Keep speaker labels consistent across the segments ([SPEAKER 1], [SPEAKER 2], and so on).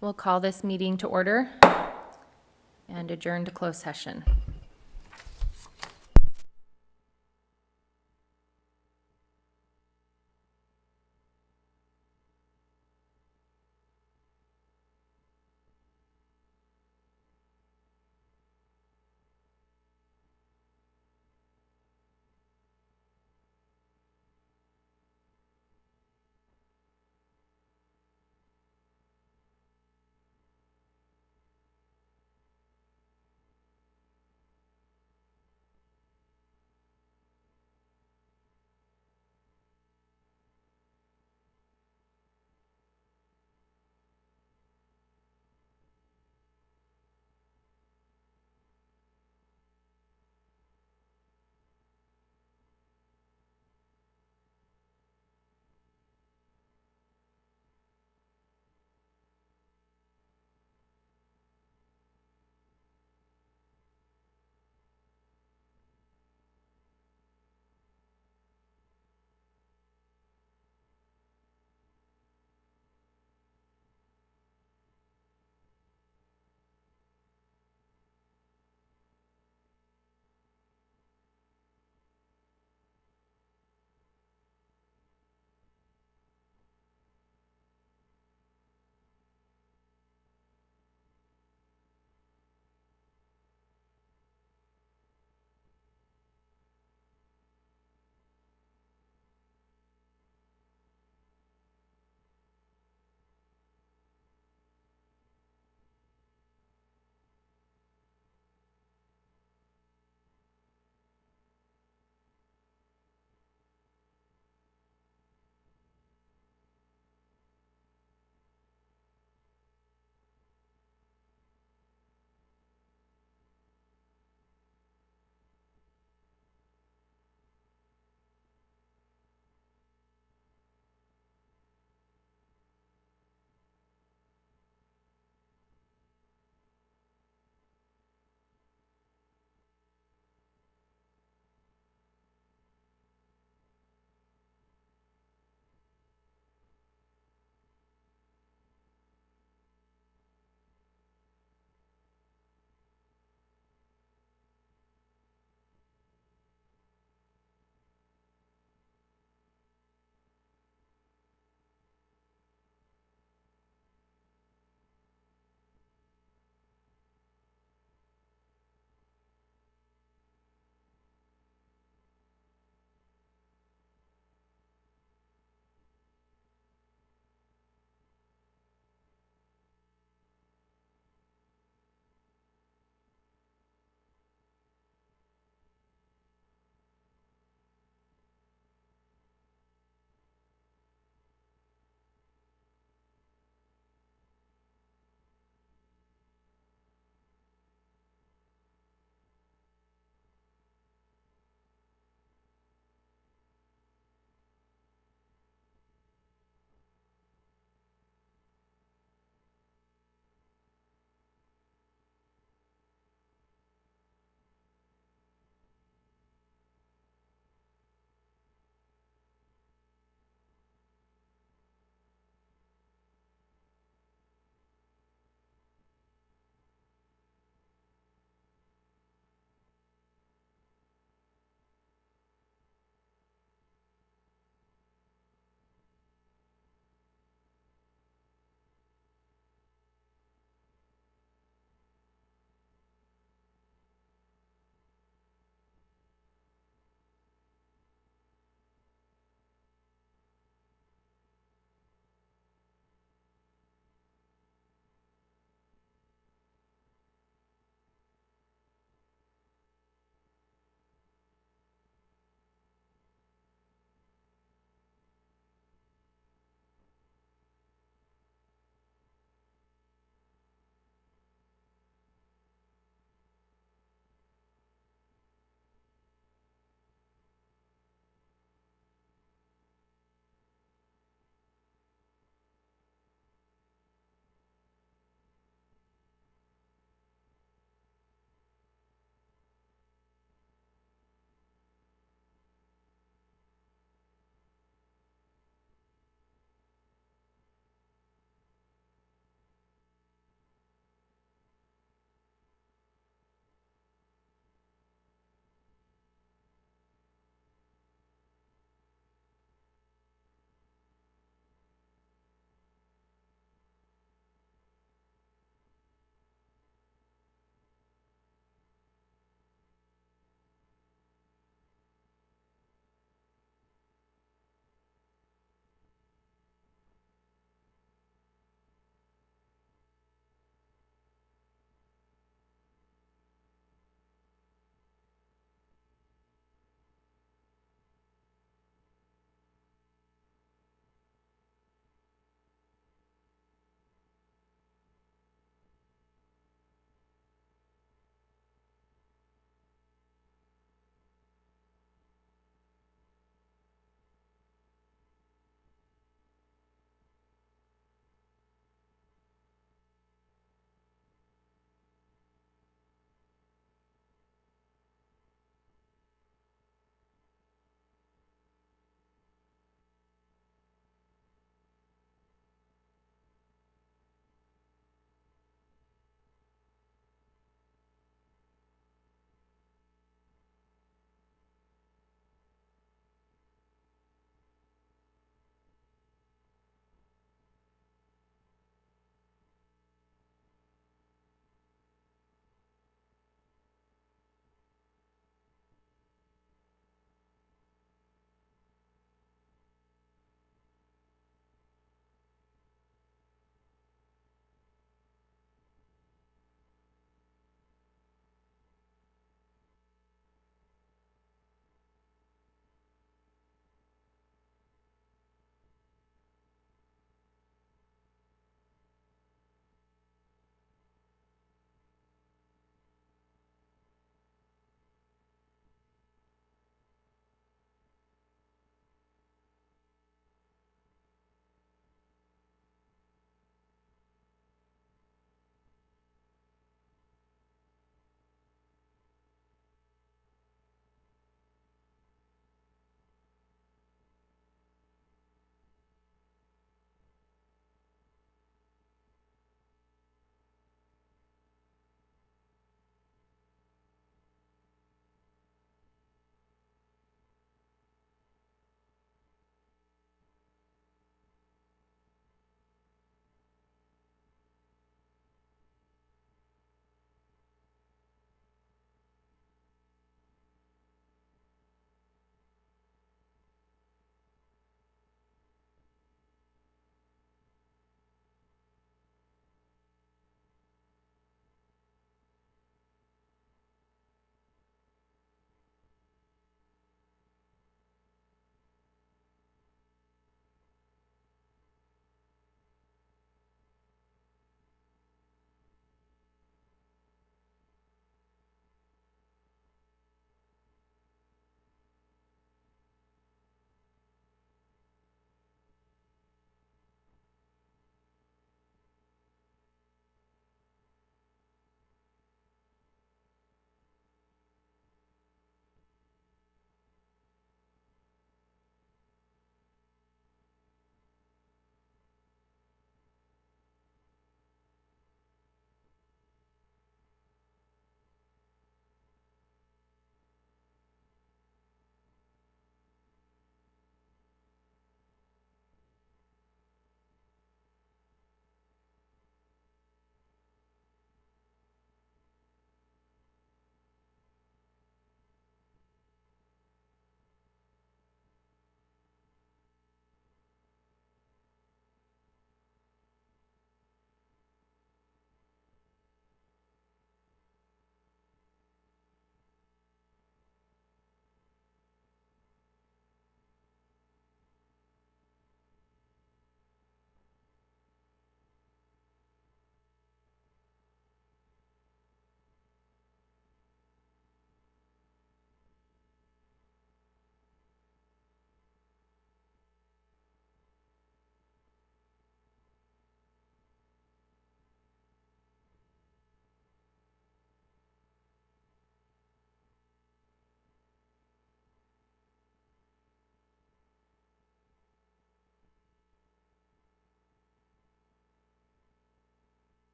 [SPEAKER 1] We'll call this meeting to order and adjourn to closed session.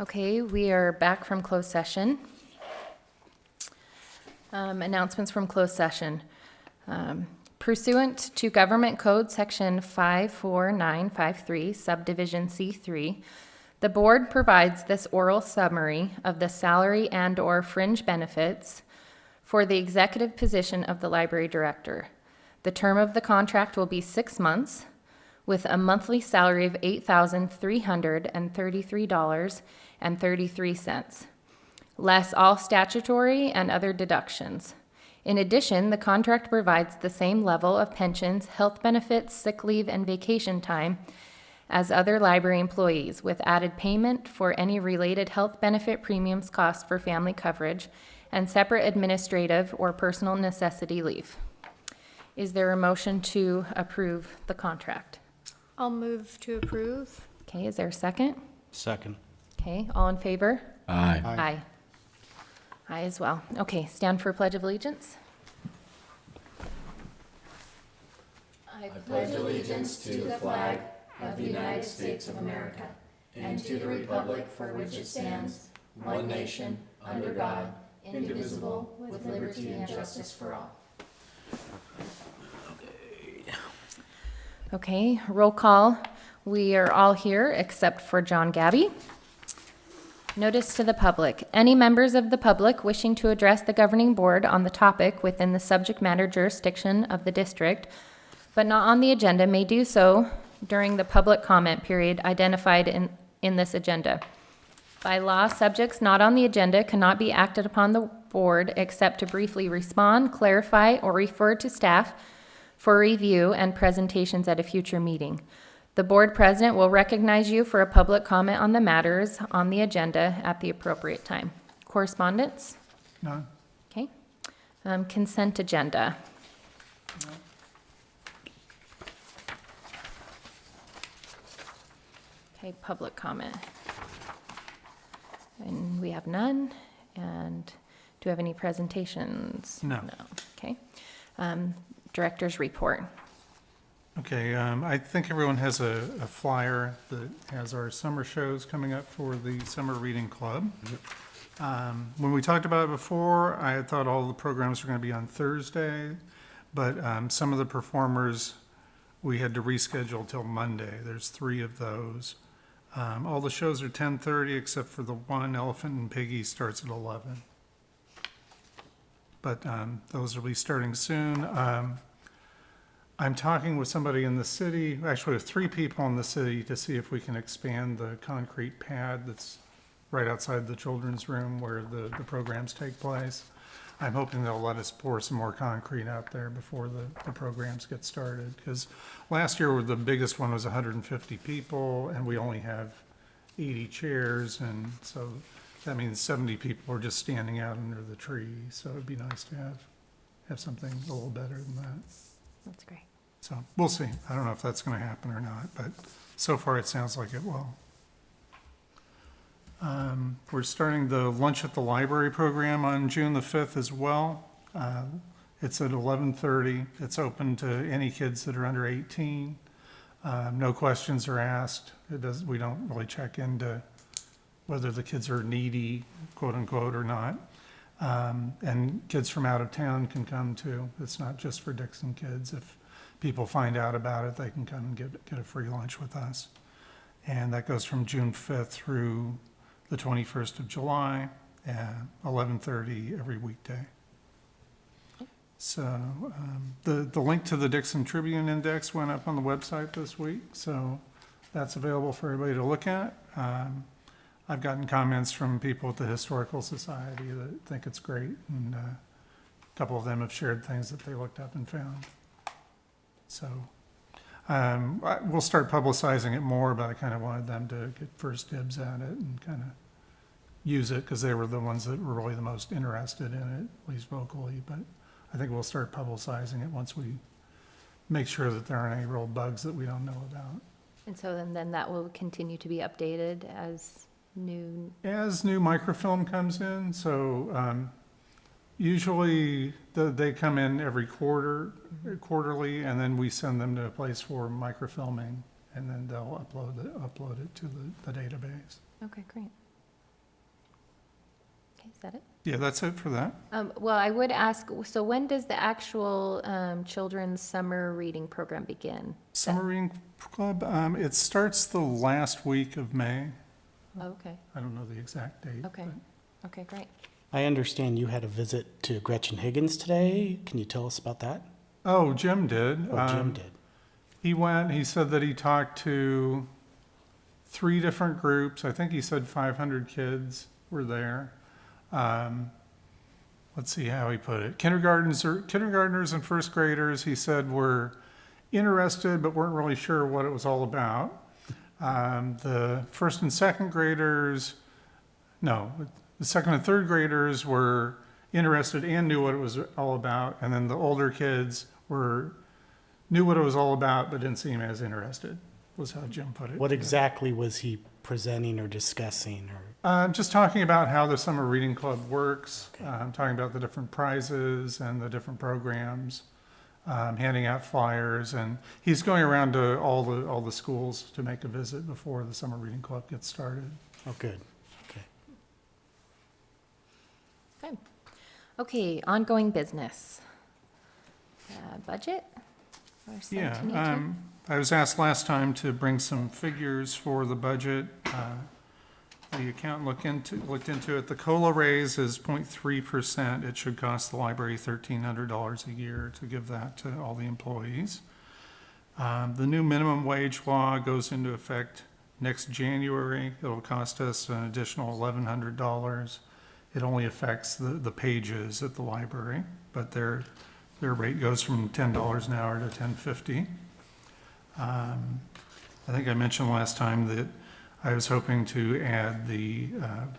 [SPEAKER 1] Okay, we are back from closed session. Announcements from closed session. Pursuant to Government Code Section 54953, Subdivision C3, the board provides this oral summary of the salary and/or fringe benefits for the executive position of the library director. The term of the contract will be 6 months, with a monthly salary of $8,333.33, less all statutory and other deductions. In addition, the contract provides the same level of pensions, health benefits, sick leave, and vacation time as other library employees, with added payment for any related health benefit premiums cost for family coverage and separate administrative or personal necessity leave. Is there a motion to approve the contract?
[SPEAKER 2] I'll move to approve.
[SPEAKER 1] Okay, is there a second?
[SPEAKER 3] Second.
[SPEAKER 1] Okay, all in favor?
[SPEAKER 3] Aye.
[SPEAKER 1] Aye. Aye as well. Okay, stand for Pledge of Allegiance. I pledge allegiance to the flag of the United States of America and to the republic for which it stands, one nation, under God, indivisible, with liberty and justice for all. Okay, roll call. We are all here except for John Gabby. Notice to the public. Any members of the public wishing to address the governing board on the topic within the subject matter jurisdiction of the district, but not on the agenda, may do so during the public comment period identified in this agenda. By law, subjects not on the agenda cannot be acted upon the board except to briefly respond, clarify, or refer to staff for review and presentations at a future meeting. The board president will recognize you for a public comment on the matters on the agenda at the appropriate time. Correspondence?
[SPEAKER 4] None.
[SPEAKER 1] Okay. Consent agenda. Okay, public comment. And we have none. And do we have any presentations?
[SPEAKER 4] No.
[SPEAKER 1] Okay. Director's report.
[SPEAKER 4] Okay, I think everyone has a flyer that has our summer shows coming up for the Summer Reading Club. When we talked about it before, I had thought all the programs were going to be on Thursday, but some of the performers we had to reschedule till Monday. There's 3 of those. All the shows are 10:30 except for the one, Elephant and Piggy, starts at 11. But those will be starting soon. I'm talking with somebody in the city, actually with 3 people in the city, to see if we can expand the concrete pad that's right outside the children's room where the programs take place. I'm hoping they'll let us pour some more concrete out there before the programs get started. Because last year, the biggest one was 150 people, and we only have 80 chairs, and so that means 70 people are just standing out under the tree. So it'd be nice to have something a little better than that.
[SPEAKER 1] That's great.
[SPEAKER 4] So we'll see. I don't know if that's going to happen or not, but so far it sounds like it will. We're starting the Lunch at the Library program on June the 5th as well. It's at 11:30. It's open to any kids that are under 18. No questions are asked. We don't really check into whether the kids are needy, quote unquote, or not. And kids from out of town can come too. It's not just for Dixon kids. If people find out about it, they can come and get a free lunch with us. And that goes from June 5th through the 21st of July at 11:30 every weekday. So the link to the Dixon Tribune Index went up on the website this week, so that's available for everybody to look at. I've gotten comments from people at the Historical Society that think it's great, and a couple of them have shared things that they looked up and found. So we'll start publicizing it more, but I kind of wanted them to get first dibs at it and kind of use it because they were the ones that were really the most interested in it, at least vocally. But I think we'll start publicizing it once we make sure that there aren't any real bugs that we don't know about.
[SPEAKER 1] And so then that will continue to be updated as new
[SPEAKER 4] microfilm comes in. So usually they come in every quarterly, and then we send them to a place for microfilming, and then they'll upload it to the database.
[SPEAKER 1] Okay, great. Okay, is that it?
[SPEAKER 4] Yeah, that's it for that.
[SPEAKER 1] Well, I would ask, so when does the actual children's summer reading program begin?
[SPEAKER 4] Summer Reading Club, it starts the last week of May.
[SPEAKER 1] Oh, okay,
[SPEAKER 4] I don't know the exact date.
[SPEAKER 1] okay,
[SPEAKER 4] but-
[SPEAKER 1] okay, great.
[SPEAKER 3] I understand you had a visit to Gretchen Higgins today. Can you tell us about that?
[SPEAKER 4] Oh, Jim did.
[SPEAKER 3] Or Jim did?
[SPEAKER 4] He went, he said that he talked to 3 different groups. I think he said 500 kids were there. Let's see how he put it. Kindergartners and first graders, he said, were interested but weren't really sure what it was all about. The first and second graders, no, the second and third graders were interested and knew what it was all about. And then the older kids knew what it was all about but didn't seem as interested, was how Jim put it.
[SPEAKER 3] What exactly was he presenting or discussing? Or
[SPEAKER 4] Just talking about how the Summer Reading Club works, talking about the different prizes and the different programs, handing out flyers, and he's going around to all the schools to make a visit before the Summer Reading Club gets started.
[SPEAKER 3] Oh, good. Okay.
[SPEAKER 1] Okay. Okay, ongoing business. Budget? Or
[SPEAKER 4] Yeah,
[SPEAKER 1] 1718?
[SPEAKER 4] I was asked last time to bring some figures for the budget. The accountant looked into it. The COLA raise is 0.3%. It should cost the library $1,300 a year to give that to all the employees. The new minimum wage law goes into effect next January. It'll cost us an additional $1,100. It only affects the pages at the library, but their rate goes from $10 an hour to $10.50. I think I mentioned last time that I was hoping to add the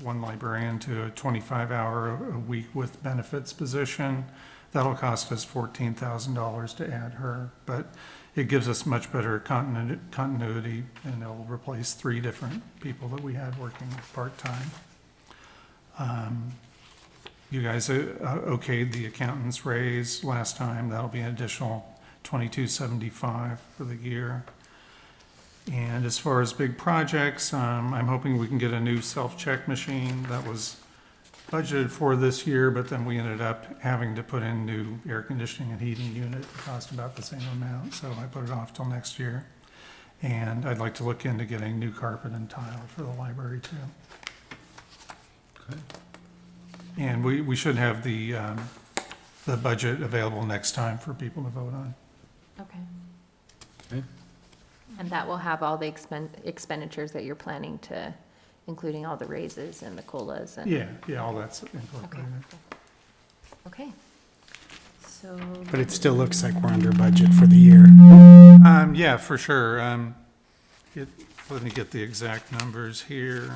[SPEAKER 4] one librarian to a 25-hour-a-week with benefits position. That'll cost us $14,000 to add her, but it gives us much better continuity, and it'll replace 3 different people that we had working part-time. You guys okayed the accountant's raise last time. That'll be an additional $22.75 for the year. And as far as big projects, I'm hoping we can get a new self-check machine that was budgeted for this year, but then we ended up having to put in new air conditioning and heating unit. It cost about the same amount, so I put it off till next year. And I'd like to look into getting new carpet and tile for the library too.
[SPEAKER 5] Okay.
[SPEAKER 4] And we should have the budget available next time for people to vote on.
[SPEAKER 1] Okay.
[SPEAKER 5] Okay.
[SPEAKER 1] And that will have all the expenditures that you're planning to, including all the raises and the COLAs and?
[SPEAKER 4] Yeah, all that's
[SPEAKER 1] Okay.
[SPEAKER 4] incorporated.
[SPEAKER 1] Okay. So.
[SPEAKER 3] But it still looks like we're under budget for the year.
[SPEAKER 4] Yeah, for sure. Let me get the exact numbers here.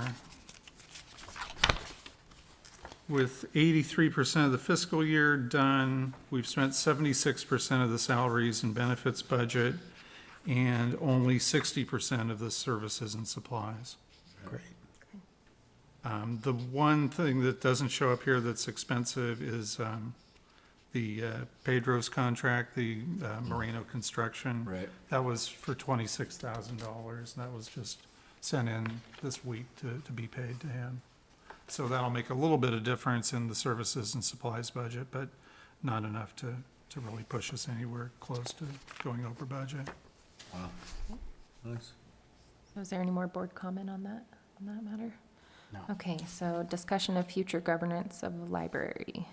[SPEAKER 4] With 83% of the fiscal year done, we've spent 76% of the salaries and benefits budget and only 60% of the services and supplies.
[SPEAKER 3] Great.
[SPEAKER 4] The one thing that doesn't show up here that's expensive is the Pedro's contract, the Moreno Construction.
[SPEAKER 5] Right.
[SPEAKER 4] That was for $26,000. That was just sent in this week to be paid to him. So that'll make a little bit of difference in the services and supplies budget, but not enough to really push us anywhere close to going over budget.
[SPEAKER 5] Wow. Nice.
[SPEAKER 1] So is there any more board comment on that matter?
[SPEAKER 3] No.
[SPEAKER 1] Okay, so discussion of future governance of the library.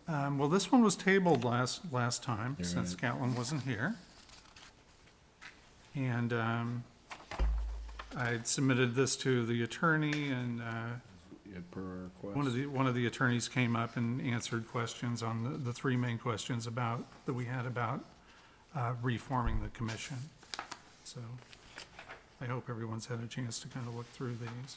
[SPEAKER 4] Well, this one was tabled last time,
[SPEAKER 5] You're
[SPEAKER 4] since
[SPEAKER 5] right.
[SPEAKER 4] Catlin wasn't here. And I submitted this to the attorney, and
[SPEAKER 5] Yeah, per request.
[SPEAKER 4] one of the attorneys came up and answered questions on the 3 main questions that we had about reforming the commission. So I hope everyone's had a chance to kind of look through these.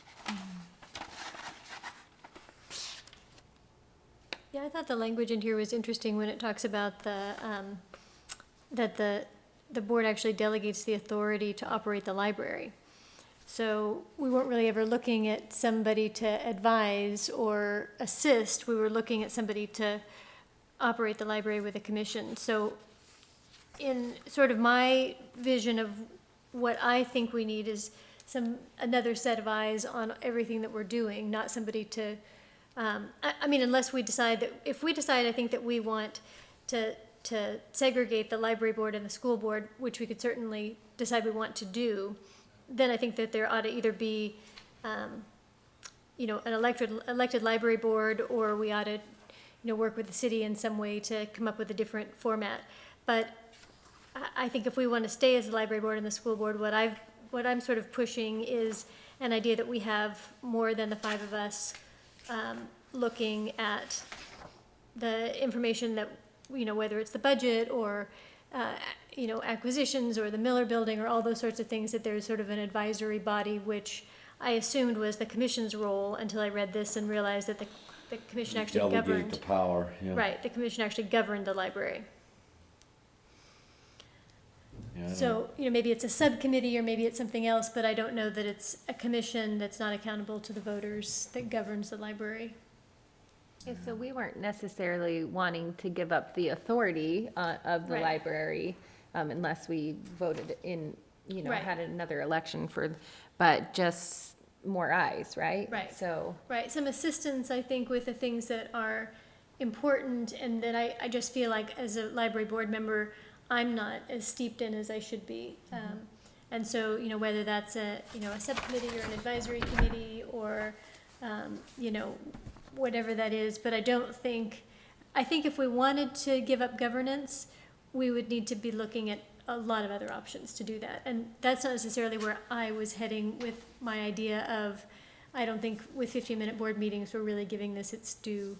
[SPEAKER 2] Yeah, I thought the language in here was interesting when it talks about that the board actually delegates the authority to operate the library. So we weren't really ever looking at somebody to advise or assist. We were looking at somebody to operate the library with a commission. So in sort of my vision of what I think we need is another set of eyes on everything that we're doing, not somebody to, I mean, unless we decide that, if we decide, I think that we want to segregate the library board and the school board, which we could certainly decide we want to do, then I think that there ought to either be, you know, an elected library board, or we ought to, you know, work with the city in some way to come up with a different format. But I think if we want to stay as the library board and the school board, what I'm sort of pushing is an idea that we have more than the 5 of us looking at the information that, you know, whether it's the budget or, you know, acquisitions or the Miller Building or all those sorts of things, that there's sort of an advisory body, which I assumed was the commission's role until I read this and realized that the commission actually
[SPEAKER 5] Delegate
[SPEAKER 2] governed.
[SPEAKER 5] the power, yeah.
[SPEAKER 2] Right, the commission actually governed the library.
[SPEAKER 5] Yeah, I don't know.
[SPEAKER 2] So, you know, maybe it's a subcommittee or maybe it's something else, but I don't know that it's a commission that's not accountable to the voters that governs the library.
[SPEAKER 1] Yeah, so we weren't necessarily wanting to give up the authority of the
[SPEAKER 2] Right.
[SPEAKER 1] library unless we voted in, you know,
[SPEAKER 2] Right.
[SPEAKER 1] had another election but just more eyes, right?
[SPEAKER 2] Right.
[SPEAKER 1] So,
[SPEAKER 2] Right, some assistance, I think, with the things that are important, and that I just feel like as a library board member, I'm not as steeped in as I should be. And so, you know, whether that's a subcommittee or an advisory committee or, you know, whatever that is, but I think if we wanted to give up governance, we would need to be looking at a lot of other options to do that. And that's not necessarily where I was heading with my idea of, I don't think with 15-minute board meetings, we're really giving this its due,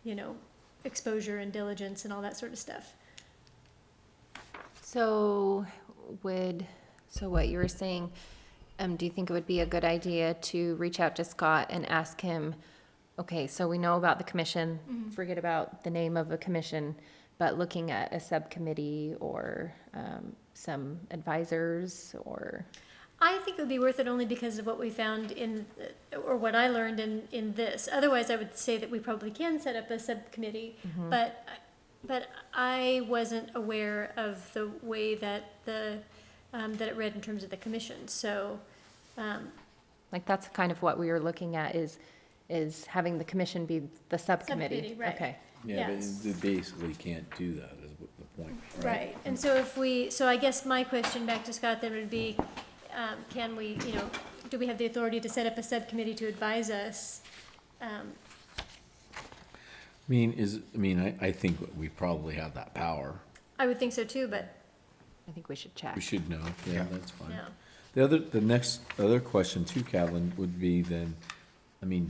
[SPEAKER 2] you know, exposure and diligence and all that sort of stuff.
[SPEAKER 1] so what you were saying, do you think it would be a good idea to reach out to Scott and ask him, okay, so we know about the commission, forget about the name of a commission, but looking at a subcommittee or some advisors or?
[SPEAKER 2] I think it would be worth it only because of what we found or what I learned in this. Otherwise, I would say that we probably can set up a subcommittee, but I wasn't aware of the way that that it read in terms of the commission. So,
[SPEAKER 1] Like, that's kind of what we were looking at is having the commission be the subcommittee.
[SPEAKER 2] Subcommittee, right.
[SPEAKER 1] Okay.
[SPEAKER 5] Yeah, but
[SPEAKER 2] Yes.
[SPEAKER 5] they basically can't do that is the point, right?
[SPEAKER 2] right. And so so I guess my question back to Scott then would be, can we, you know, do we have the authority to set up a subcommittee to advise us?
[SPEAKER 5] I think we probably have that power.
[SPEAKER 2] I would think so too, but
[SPEAKER 1] I think we should check.
[SPEAKER 5] We should know, yeah, that's fine.
[SPEAKER 2] no.
[SPEAKER 5] The next other question too, Calvin, would be then,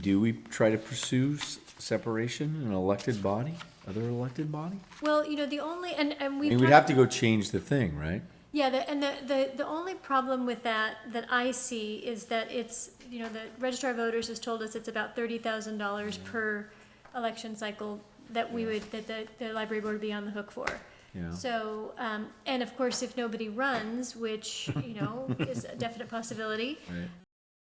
[SPEAKER 5] do we try to pursue separation in an elected body, other elected body?
[SPEAKER 2] Well, you know, the only, and we've.
[SPEAKER 5] We'd
[SPEAKER 2] talked-
[SPEAKER 5] have to go change the thing, right?
[SPEAKER 2] Yeah, the only problem with that I see is that it's, you know, the registrar of voters has told us it's about $30,000 per election cycle that the library board would be on the hook for.
[SPEAKER 5] Yeah.
[SPEAKER 2] So, and of course, if nobody runs, which, you know, is a definite possibility,